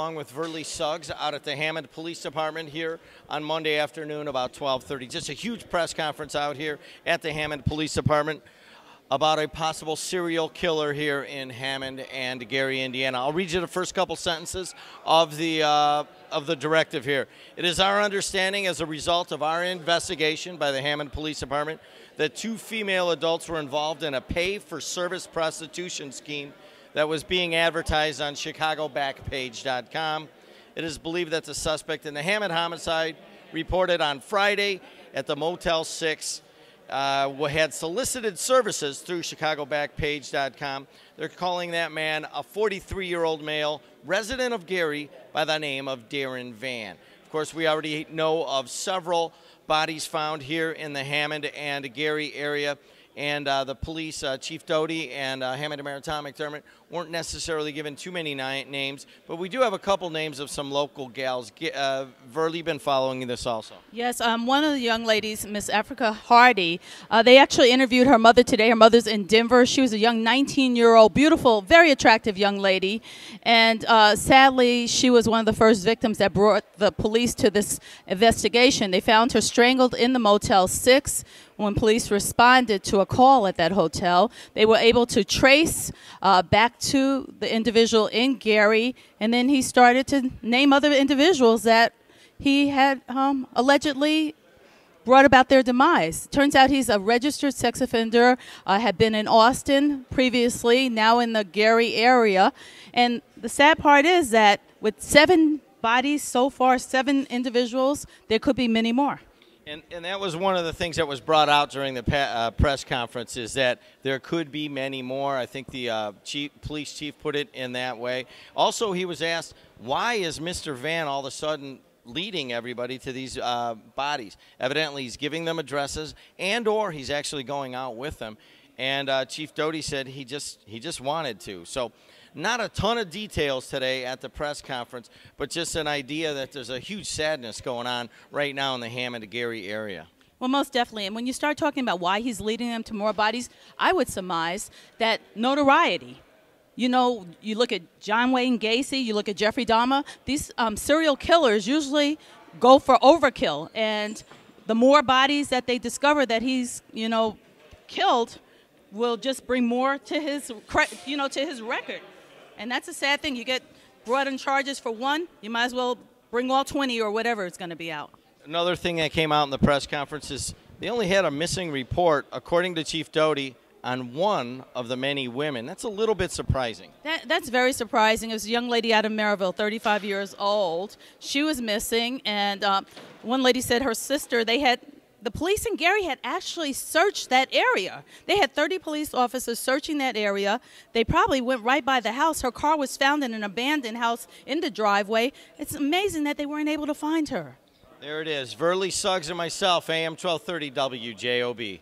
along with Verlie Suggs out at the Hammond Police Department here on Monday afternoon about 12:30. Just a huge press conference out here at the Hammond Police Department about a possible serial killer here in Hammond and Gary, Indiana. I'll read you the first couple sentences of the directive here. It is our understanding, as a result of our investigation by the Hammond Police Department, that 2 female adults were involved in a pay-for-service prostitution scheme that was being advertised on ChicagoBackpage.com. It is believed that the suspect in the Hammond homicide, reported on Friday at the Motel 6, had solicited services through ChicagoBackpage.com. They're calling that man a 43-year-old male, resident of Gary, by the name of Darren Van. Of course, we already know of several bodies found here in the Hammond and Gary area. And the police, Chief Doty and Hammond Mayor Thomas McDermott, weren't necessarily given too many names, but we do have a couple names of some local gals. Verlie, been following this also. Yes, one of the young ladies, Miss Africa Hardy, they actually interviewed her mother today. Her mother's in Denver. She was a young 19-year-old, beautiful, very attractive young lady. And sadly, she was one of the first victims that brought the police to this investigation. They found her strangled in the Motel 6. When police responded to a call at that hotel, they were able to trace back to the individual in Gary, and then he started to name other individuals that he had allegedly brought about their demise. Turns out he's a registered sex offender, had been in Austin previously, now in the Gary area. And the sad part is that with 7 bodies so far, 7 individuals, there could be many more. And that was one of the things that was brought out during the press conference, is that there could be many more. I think the police chief put it in that way. Also, he was asked, why is Mr. Van all of a sudden leading everybody to these bodies? Evidently, he's giving them addresses, and or he's actually going out with them. And Chief Doty said he just wanted to. So not a ton of details today at the press conference, but just an idea that there's a huge sadness going on right now in the Hammond and Gary area. Well, most definitely. And when you start talking about why he's leading them to more bodies, I would surmise that notoriety. You know, you look at John Wayne Gacy, you look at Jeffrey Dahmer, these serial killers usually go for overkill. And the more bodies that they discover that he's, killed, will just bring more to his, to his record. And that's a sad thing. You get brought in charges for one, you might as well bring all 20 or whatever it's going to be out. Another thing that came out in the press conference is they only had a missing report, according to Chief Doty, on one of the many women. That's a little bit surprising. That's very surprising. It was a young lady out of Maryville, 35 years old. She was missing, and one lady said her sister, the police in Gary had actually searched that area. They had 30 police officers searching that area. They probably went right by the house. Her car was found in an abandoned house in the driveway. It's amazing that they weren't able to find her. There it is. Verlie Suggs and myself, AM 1230 WJOB.